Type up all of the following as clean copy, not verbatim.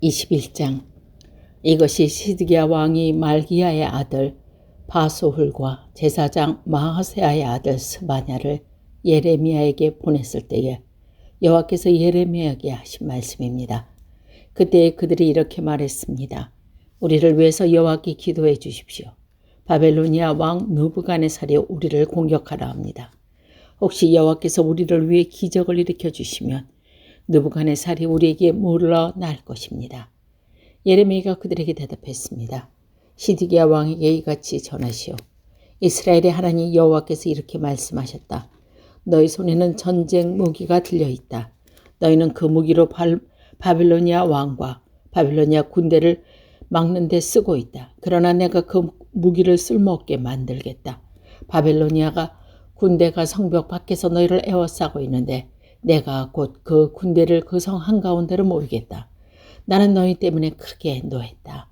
21장. 이것이 시드기야 왕이 말기야의 아들 바소훌과 제사장 마하세야의 아들 스바냐를 예레미야에게 보냈을 때에 여호와께서 예레미야에게 하신 말씀입니다. 그때 그들이 이렇게 말했습니다. 우리를 위해서 여호와께 기도해 주십시오. 바벨로니아 왕 느부갓네살이 우리를 공격하라 합니다. 혹시 여호와께서 우리를 위해 기적을 일으켜 주시면 느부갓네살이 우리에게 물러날 것입니다. 예레미야가 그들에게 대답했습니다. 시드기야 왕에게 이같이 전하시오. 이스라엘의 하나님 여호와께서 이렇게 말씀하셨다. 너희 손에는 전쟁 무기가 들려있다. 너희는 그 무기로 바벨로니아 왕과 바벨로니아 군대를 막는 데 쓰고 있다. 그러나 내가 그 무기를 쓸모없게 만들겠다. 바벨로니아가 군대가 성벽 밖에서 너희를 에워싸고 있는데 내가 곧 그 군대를 그 성 한가운데로 모이겠다. 나는 너희 때문에 크게 노했다.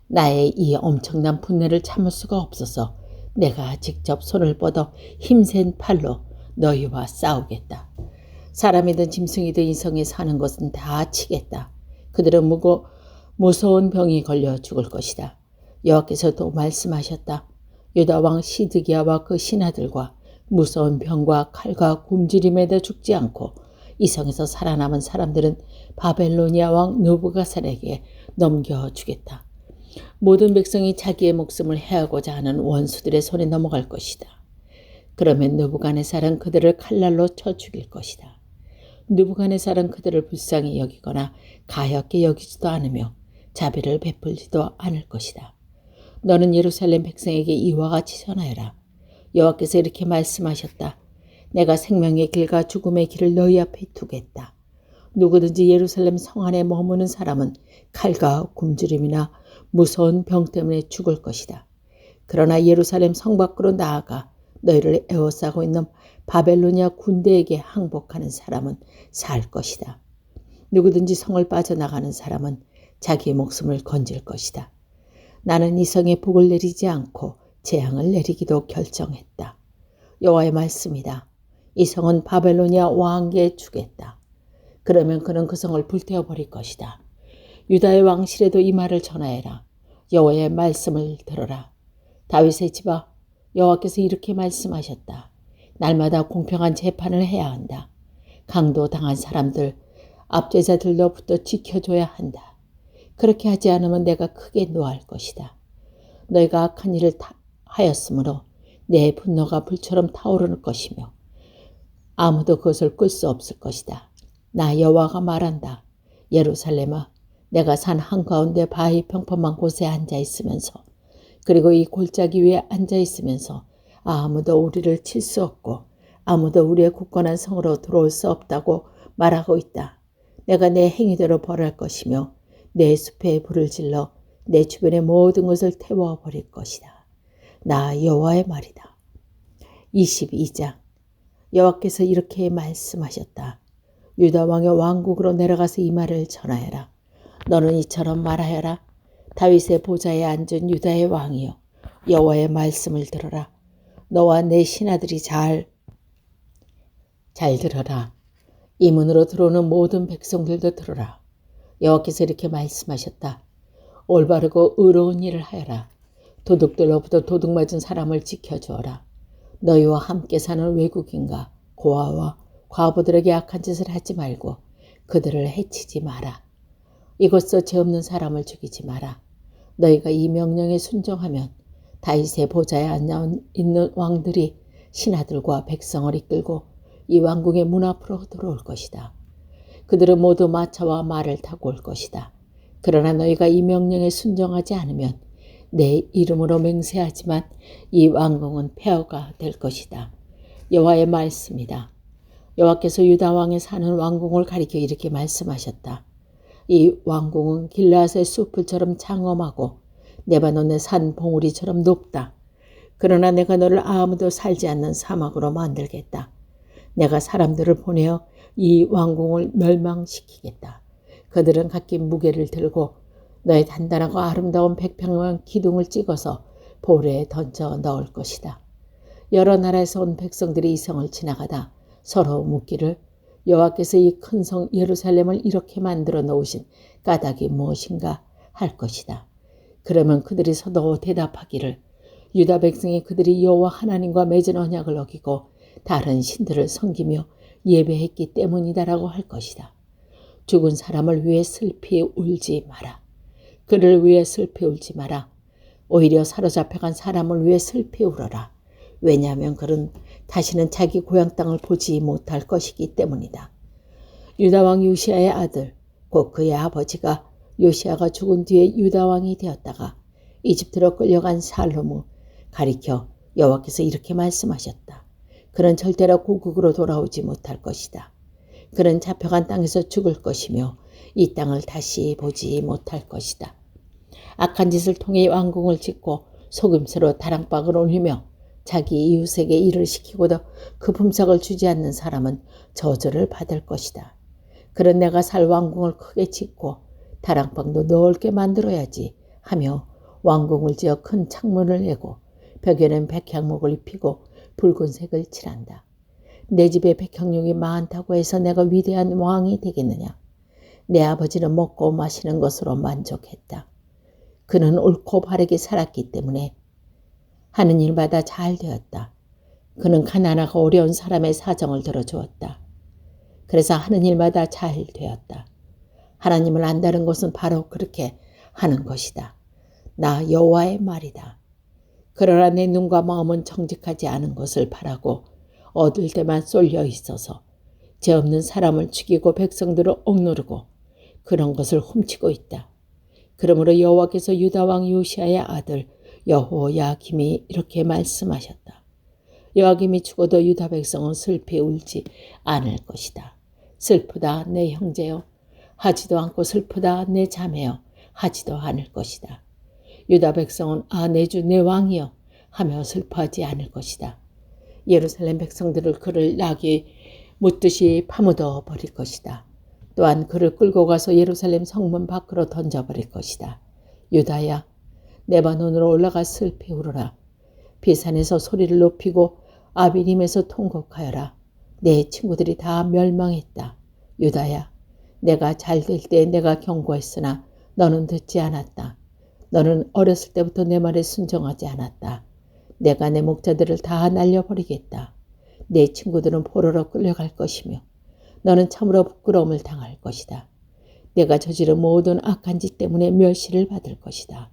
나의 이 엄청난 분노를 참을 수가 없어서 내가 직접 손을 뻗어 힘센 팔로 너희와 싸우겠다. 사람이든 짐승이든 이 성에 사는 것은 다 치겠다. 그들은 무서운 병이 걸려 죽을 것이다. 여호와께서 또 말씀하셨다. 유다 왕 시드기야와 그 신하들과 무서운 병과 칼과 굶주림에도 죽지 않고 이 성에서 살아남은 사람들은 바벨로니아 왕 느부갓네살에게 넘겨주겠다. 모든 백성이 자기의 목숨을 해하고자 하는 원수들의 손에 넘어갈 것이다. 그러면 느부갓네살은 그들을 칼날로 쳐 죽일 것이다. 느부갓네살은 그들을 불쌍히 여기거나 가엾게 여기지도 않으며 자비를 베풀지도 않을 것이다. 너는 예루살렘 백성에게 이와 같이 전하여라. 여호와께서 이렇게 말씀하셨다. 내가 생명의 길과 죽음의 길을 너희 앞에 두겠다. 누구든지 예루살렘 성 안에 머무는 사람은 칼과 굶주림이나 무서운 병 때문에 죽을 것이다. 그러나 예루살렘 성 밖으로 나아가 너희를 에워싸고 있는 바벨로니아 군대에게 항복하는 사람은 살 것이다. 누구든지 성을 빠져나가는 사람은 자기의 목숨을 건질 것이다. 나는 이 성에 복을 내리지 않고 재앙을 내리기도 결정했다. 여호와의 말씀이다. 이 성은 바벨로니아 왕에게 주겠다. 그러면 그는 그 성을 불태워 버릴 것이다. 유다의 왕실에도 이 말을 전하여라. 여호와의 말씀을 들어라. 다윗의 집아, 여호와께서 이렇게 말씀하셨다. 날마다 공평한 재판을 해야 한다. 강도 당한 사람들, 압제자들로부터 지켜줘야 한다. 그렇게 하지 않으면 내가 크게 노할 것이다. 너희가 악한 일을 하였으므로 내 분노가 불처럼 타오르는 것이며 아무도 그것을 끌 수 없을 것이다. 나 여호와가 말한다. 예루살렘아, 내가 산 한가운데 바위 평범한 곳에 앉아있으면서 그리고 이 골짜기 위에 앉아있으면서 아무도 우리를 칠 수 없고 아무도 우리의 굳건한 성으로 들어올 수 없다고 말하고 있다. 내가 내 행위대로 벌할 것이며 내 숲에 불을 질러 내 주변의 모든 것을 태워버릴 것이다. 나 여호와의 말이다. 22장. 여호와께서 이렇게 말씀하셨다. 유다 왕의 왕국으로 내려가서 이 말을 전하여라. 너는 이처럼 말하여라. 다윗의 보좌에 앉은 유다의 왕이여, 여호와의 말씀을 들어라. 너와 내 신하들이 잘 들어라. 이 문으로 들어오는 모든 백성들도 들어라. 여호와께서 이렇게 말씀하셨다. 올바르고 의로운 일을 하여라. 도둑들로부터 도둑 맞은 사람을 지켜주어라. 너희와 함께 사는 외국인과 고아와 과부들에게 악한 짓을 하지 말고 그들을 해치지 마라. 이것도 죄 없는 사람을 죽이지 마라. 너희가 이 명령에 순종하면 다윗의 보좌에 앉아 있는 왕들이 신하들과 백성을 이끌고 이 왕궁의 문 앞으로 들어올 것이다. 그들은 모두 마차와 말을 타고 올 것이다. 그러나 너희가 이 명령에 순종하지 않으면 내 이름으로 맹세하지만 이 왕궁은 폐허가 될 것이다. 여호와의 말씀이다. 여호와께서 유다 왕에 사는 왕궁을 가리켜 이렇게 말씀하셨다. 이 왕궁은 길르앗의 숲을처럼 장엄하고 레바논의 산 봉우리처럼 높다. 그러나 내가 너를 아무도 살지 않는 사막으로 만들겠다. 내가 사람들을 보내어 이 왕궁을 멸망시키겠다. 그들은 각기 무게를 들고 너의 단단하고 아름다운 백평만 기둥을 찍어서 볼에 던져 넣을 것이다. 여러 나라에서 온 백성들이 이 성을 지나가다 서로 묻기를 여호와께서 이 큰 성 예루살렘을 이렇게 만들어 놓으신 까닭이 무엇인가 할 것이다. 그러면 그들이 서도 대답하기를 유다 백성이 그들이 여호와 하나님과 맺은 언약을 어기고 다른 신들을 섬기며 예배했기 때문이다라고 할 것이다. 죽은 사람을 위해 슬피 울지 마라. 그를 위해 슬피 울지 마라. 오히려 사로잡혀간 사람을 위해 슬피 울어라. 왜냐하면 그는 다시는 자기 고향 땅을 보지 못할 것이기 때문이다. 유다 왕 요시야의 아들, 곧 그의 아버지가 요시야가 죽은 뒤에 유다 왕이 되었다가 이집트로 끌려간 살롬을 가리켜 여호와께서 이렇게 말씀하셨다. 그는 절대로 고국으로 돌아오지 못할 것이다. 그는 잡혀간 땅에서 죽을 것이며 이 땅을 다시 보지 못할 것이다. 악한 짓을 통해 왕궁을 짓고 속임수로 다랑박을 올리며 자기 이웃에게 일을 시키고도 그 품삯을 주지 않는 사람은 저주를 받을 것이다. 그런 내가 살 왕궁을 크게 짓고 다랑방도 넓게 만들어야지 하며 왕궁을 지어 큰 창문을 내고 벽에는 백향목을 입히고 붉은색을 칠한다. 내 집에 백향목이 많다고 해서 내가 위대한 왕이 되겠느냐? 내 아버지는 먹고 마시는 것으로 만족했다. 그는 옳고 바르게 살았기 때문에 하는 일마다 잘 되었다. 그는 가난하고 어려운 사람의 사정을 들어주었다. 그래서 하는 일마다 잘 되었다. 하나님을 안다는 것은 바로 그렇게 하는 것이다. 나 여호와의 말이다. 그러나 내 눈과 마음은 정직하지 않은 것을 바라고 얻을 때만 쏠려 있어서 죄 없는 사람을 죽이고 백성들을 억누르고 그런 것을 훔치고 있다. 그러므로 여호와께서 유다 왕 요시야의 아들 여호야김이 이렇게 말씀하셨다. 여호야김이 죽어도 유다 백성은 슬피 울지 않을 것이다. 슬프다 내 형제여 하지도 않고 슬프다 내 자매여 하지도 않을 것이다. 유다 백성은 내 주 내 왕이여 하며 슬퍼하지 않을 것이다. 예루살렘 백성들을 그를 낙이 묻듯이 파묻어 버릴 것이다. 또한 그를 끌고 가서 예루살렘 성문 밖으로 던져버릴 것이다. 유다야 레바논으로 올라가 슬피 울어라. 비산에서 소리를 높이고 아비림에서 통곡하여라. 내 친구들이 다 멸망했다. 유다야 내가 잘 될 때 내가 경고했으나 너는 듣지 않았다. 너는 어렸을 때부터 내 말에 순종하지 않았다. 내가 내 목자들을 다 날려버리겠다. 내 친구들은 포로로 끌려갈 것이며 너는 참으로 부끄러움을 당할 것이다. 내가 저지른 모든 악한 짓 때문에 멸시를 받을 것이다.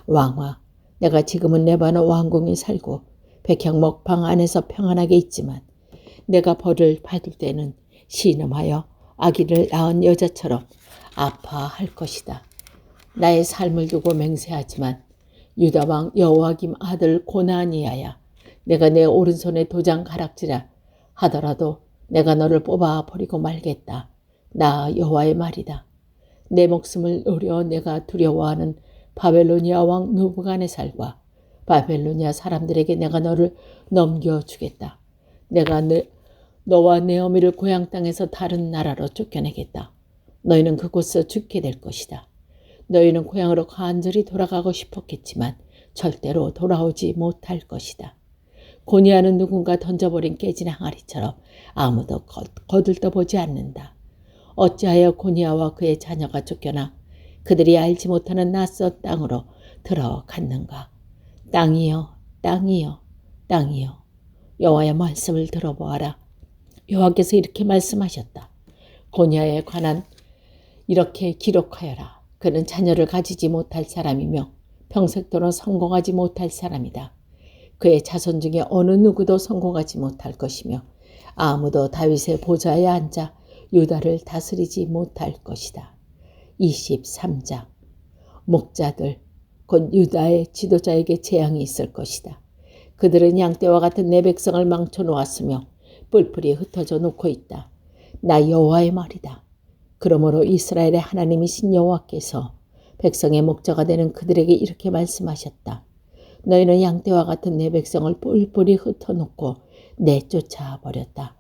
왕아, 내가 지금은 레바논 왕궁에 살고 백향목 방 안에서 평안하게 있지만 내가 벌을 받을 때는 신음하여 아기를 낳은 여자처럼 아파할 것이다. 나의 삶을 두고 맹세하지만 유다 왕 여호야김 아들 고나니아야 내가 내 오른손에 도장 가락지라 하더라도 내가 너를 뽑아 버리고 말겠다. 나 여호와의 말이다. 내 목숨을 노려 내가 두려워하는 바벨로니아 왕 느부갓네살과 바벨로니아 사람들에게 내가 너를 넘겨주겠다. 내가 너와 내 어미를 고향 땅에서 다른 나라로 쫓겨내겠다. 너희는 그곳에서 죽게 될 것이다. 너희는 고향으로 간절히 돌아가고 싶었겠지만 절대로 돌아오지 못할 것이다. 고니아는 누군가 던져버린 깨진 항아리처럼 아무도 거들떠보지 않는다. 어찌하여 고니아와 그의 자녀가 쫓겨나 그들이 알지 못하는 낯선 땅으로 들어갔는가. 땅이여 땅이여 땅이여 여호와의 말씀을 들어보아라. 여호와께서 이렇게 말씀하셨다. 고니아에 관한 이렇게 기록하여라. 그는 자녀를 가지지 못할 사람이며 평생도록 성공하지 못할 사람이다. 그의 자손 중에 어느 누구도 성공하지 못할 것이며 아무도 다윗의 보좌에 앉아 유다를 다스리지 못할 것이다. 23장 목자들 곧 유다의 지도자에게 재앙이 있을 것이다. 그들은 양떼와 같은 내 백성을 망쳐놓았으며 뿔뿔이 흩어져 놓고 있다. 나 여호와의 말이다. 그러므로 이스라엘의 하나님이신 여호와께서 백성의 목자가 되는 그들에게 이렇게 말씀하셨다. 너희는 양떼와 같은 내 백성을 뿔뿔이 흩어놓고 내쫓아 버렸다.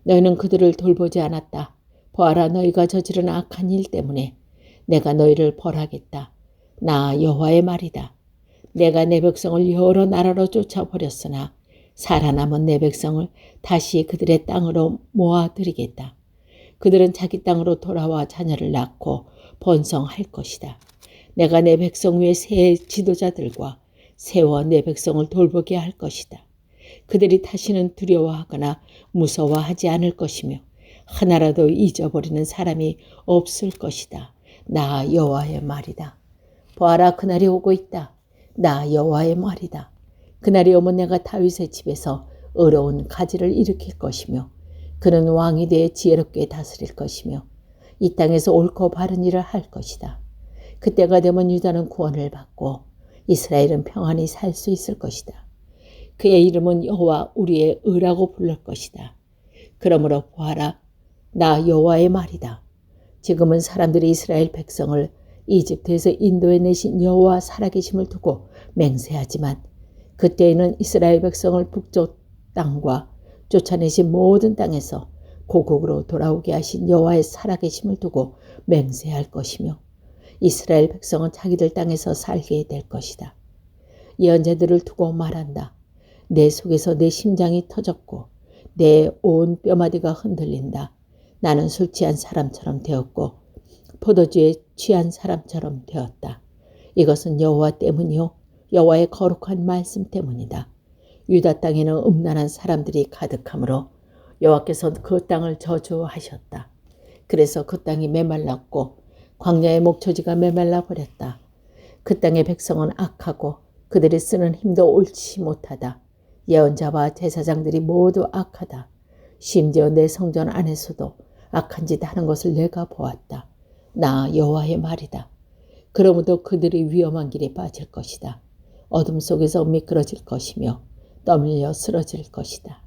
너희는 그들을 돌보지 않았다. 보아라, 너희가 저지른 악한 일 때문에 내가 너희를 벌하겠다. 나 여호와의 말이다. 내가 내 백성을 여러 나라로 쫓아버렸으나 살아남은 내 백성을 다시 그들의 땅으로 모아드리겠다. 그들은 자기 땅으로 돌아와 자녀를 낳고 번성할 것이다. 내가 내 백성 위에 새 지도자들과 세워 내 백성을 돌보게 할 것이다. 그들이 다시는 두려워하거나 무서워하지 않을 것이며 하나라도 잊어버리는 사람이 없을 것이다. 나 여호와의 말이다. 보아라, 그날이 오고 있다. 나 여호와의 말이다. 그날이 오면 내가 다윗의 집에서 어려운 가지를 일으킬 것이며 그는 왕이 되어 지혜롭게 다스릴 것이며 이 땅에서 옳고 바른 일을 할 것이다. 그때가 되면 유다는 구원을 받고 이스라엘은 평안히 살 수 있을 것이다. 그의 이름은 여호와 우리의 의라고 부를 것이다. 그러므로 보아라, 나 여호와의 말이다. 지금은 사람들이 이스라엘 백성을 이집트에서 인도해 내신 여호와 살아계심을 두고 맹세하지만 그때에는 이스라엘 백성을 북쪽 땅과 쫓아내신 모든 땅에서 고국으로 돌아오게 하신 여호와의 살아계심을 두고 맹세할 것이며 이스라엘 백성은 자기들 땅에서 살게 될 것이다. 예언자들을 두고 말한다. 내 속에서 내 심장이 터졌고 내 온 뼈마디가 흔들린다. 나는 술 취한 사람처럼 되었고 포도주에 취한 사람처럼 되었다. 이것은 여호와 때문이요 여호와의 거룩한 말씀 때문이다. 유다 땅에는 음란한 사람들이 가득하므로 여호와께서 그 땅을 저주하셨다. 그래서 그 땅이 메말랐고 광야의 목초지가 메말라 버렸다. 그 땅의 백성은 악하고 그들이 쓰는 힘도 옳지 못하다. 예언자와 제사장들이 모두 악하다. 심지어 내 성전 안에서도 악한 짓 하는 것을 내가 보았다. 나 여호와의 말이다. 그러므로 그들이 위험한 길에 빠질 것이다. 어둠 속에서 미끄러질 것이며 떠밀려 쓰러질 것이다.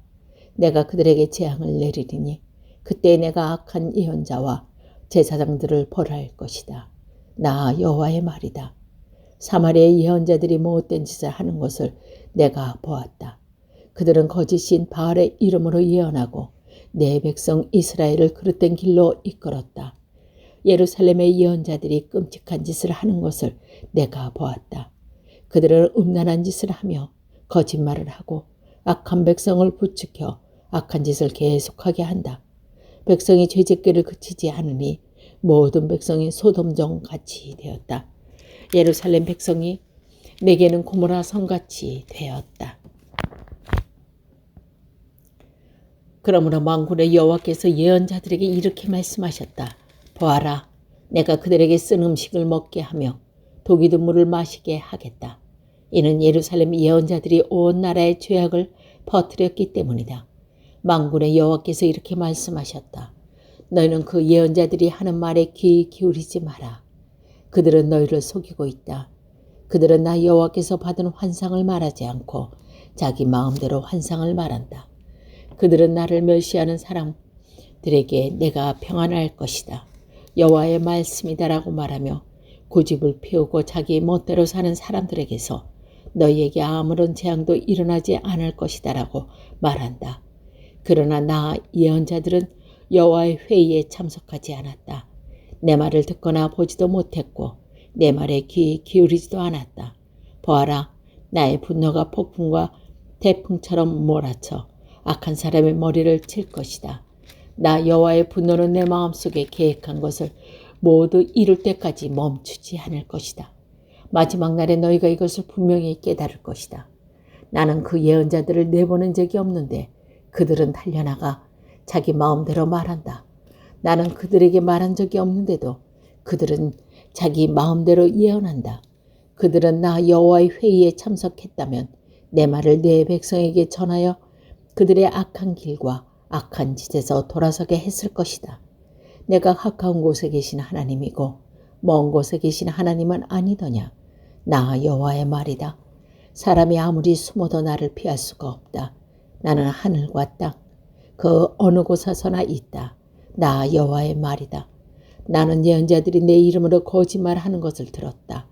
내가 그들에게 재앙을 내리리니 그때 내가 악한 예언자와 제사장들을 벌할 것이다. 나 여호와의 말이다. 사마리아의 예언자들이 못된 짓을 하는 것을 내가 보았다. 그들은 거짓인 바알의 이름으로 예언하고 내 백성 이스라엘을 그릇된 길로 이끌었다. 예루살렘의 예언자들이 끔찍한 짓을 하는 것을 내가 보았다. 그들은 음란한 짓을 하며 거짓말을 하고 악한 백성을 부추겨 악한 짓을 계속하게 한다. 백성이 죄짓기를 그치지 않으니 모든 백성이 소돔종 같이 되었다. 예루살렘 백성이 내게는 고모라 성같이 되었다. 그러므로 만군의 여호와께서 예언자들에게 이렇게 말씀하셨다. 보아라, 내가 그들에게 쓴 음식을 먹게 하며 독이 든 물을 마시게 하겠다. 이는 예루살렘 예언자들이 온 나라의 죄악을 퍼뜨렸기 때문이다. 만군의 여호와께서 이렇게 말씀하셨다. 너희는 그 예언자들이 하는 말에 귀 기울이지 마라. 그들은 너희를 속이고 있다. 그들은 나 여호와께서 받은 환상을 말하지 않고 자기 마음대로 환상을 말한다. 그들은 나를 멸시하는 사람들에게 내가 평안할 것이다. 여호와의 말씀이다라고 말하며 고집을 피우고 자기 멋대로 사는 사람들에게서 너희에게 아무런 재앙도 일어나지 않을 것이다라고 말한다. 그러나 나 예언자들은 여호와의 회의에 참석하지 않았다. 내 말을 듣거나 보지도 못했고 내 말에 귀 기울이지도 않았다. 보아라, 나의 분노가 폭풍과 태풍처럼 몰아쳐 악한 사람의 머리를 칠 것이다. 나 여호와의 분노는 내 마음속에 계획한 것을 모두 이룰 때까지 멈추지 않을 것이다. 마지막 날에 너희가 이것을 분명히 깨달을 것이다. 나는 그 예언자들을 내보낸 적이 없는데 그들은 달려나가 자기 마음대로 말한다. 나는 그들에게 말한 적이 없는데도 그들은 자기 마음대로 예언한다. 그들은 나 여호와의 회의에 참석했다면 내 말을 내 백성에게 전하여 그들의 악한 길과 악한 짓에서 돌아서게 했을 것이다. 내가 가까운 곳에 계신 하나님이고 먼 곳에 계신 하나님은 아니더냐. 나 여호와의 말이다. 사람이 아무리 숨어도 나를 피할 수가 없다. 나는 하늘과 땅, 그 어느 곳에서나 있다. 나 여호와의 말이다. 나는 예언자들이 내 이름으로 거짓말하는 것을 들었다.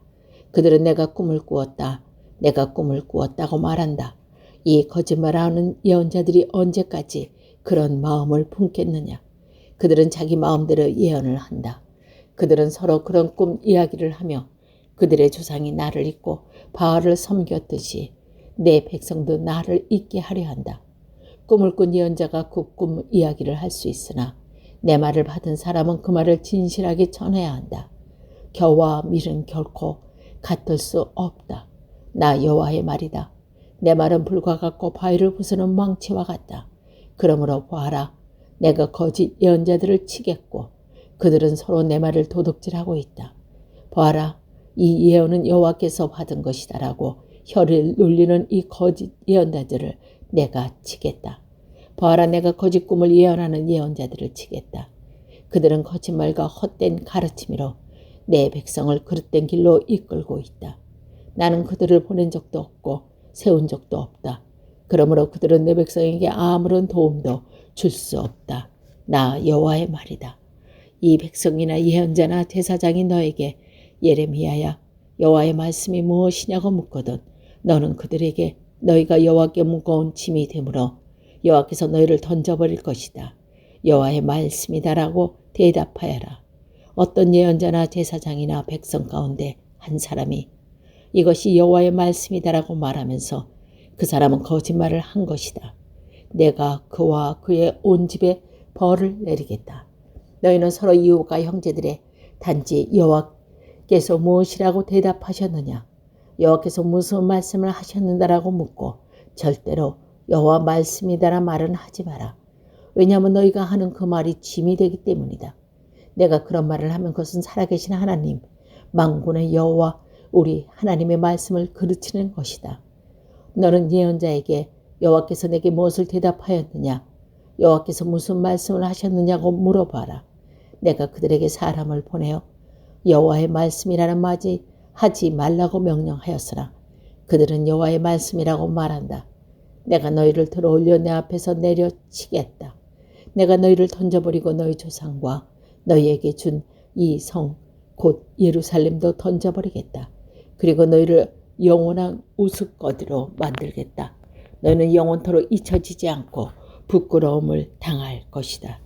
그들은 내가 꿈을 꾸었다. 내가 꿈을 꾸었다고 말한다. 이 거짓말하는 예언자들이 언제까지 그런 마음을 품겠느냐. 그들은 자기 마음대로 예언을 한다. 그들은 서로 그런 꿈 이야기를 하며 그들의 조상이 나를 잊고 바알을 섬겼듯이 내 백성도 나를 잊게 하려 한다. 꿈을 꾼 예언자가 그 꿈 이야기를 할 수 있으나 내 말을 받은 사람은 그 말을 진실하게 전해야 한다. 겨와 밀은 결코 같을 수 없다. 나 여호와의 말이다. 내 말은 불과 같고 바위를 부수는 망치와 같다. 그러므로 보아라, 내가 거짓 예언자들을 치겠고 그들은 서로 내 말을 도둑질하고 있다. 보아라, 이 예언은 여호와께서 받은 것이다라고 혀를 놀리는 이 거짓 예언자들을 내가 치겠다. 보아라, 내가 거짓 꿈을 예언하는 예언자들을 치겠다. 그들은 거짓말과 헛된 가르침으로 내 백성을 그릇된 길로 이끌고 있다. 나는 그들을 보낸 적도 없고 세운 적도 없다. 그러므로 그들은 내 백성에게 아무런 도움도 줄 수 없다. 나 여호와의 말이다. 이 백성이나 예언자나 제사장이 너에게 예레미야야, 여호와의 말씀이 무엇이냐고 묻거든 너는 그들에게 너희가 여호와께 무거운 짐이 되므로 여호와께서 너희를 던져버릴 것이다. 여호와의 말씀이다라고 대답하여라. 어떤 예언자나 제사장이나 백성 가운데 한 사람이 이것이 여호와의 말씀이다라고 말하면서 그 사람은 거짓말을 한 것이다. 내가 그와 그의 온 집에 벌을 내리겠다. 너희는 서로 이웃과 형제들의 단지 여호와께서 무엇이라고 대답하셨느냐, 여호와께서 무슨 말씀을 하셨는다라고 묻고 절대로 여호와 말씀이다라 말은 하지 마라. 왜냐하면 너희가 하는 그 말이 짐이 되기 때문이다. 내가 그런 말을 하면 그것은 살아계신 하나님, 만군의 여호와 우리 하나님의 말씀을 그르치는 것이다. 너는 예언자에게 여호와께서 내게 무엇을 대답하였느냐, 여호와께서 무슨 말씀을 하셨느냐고 물어봐라. 내가 그들에게 사람을 보내어 여호와의 말씀이라는 말이 하지 말라고 명령하였으나 그들은 여호와의 말씀이라고 말한다. 내가 너희를 들어올려 내 앞에서 내려치겠다. 내가 너희를 던져버리고 너희 조상과 너희에게 준 이 성 곧 예루살렘도 던져버리겠다. 그리고 너희를 영원한 우스거리로 만들겠다. 너희는 영원토록 잊혀지지 않고 부끄러움을 당할 것이다.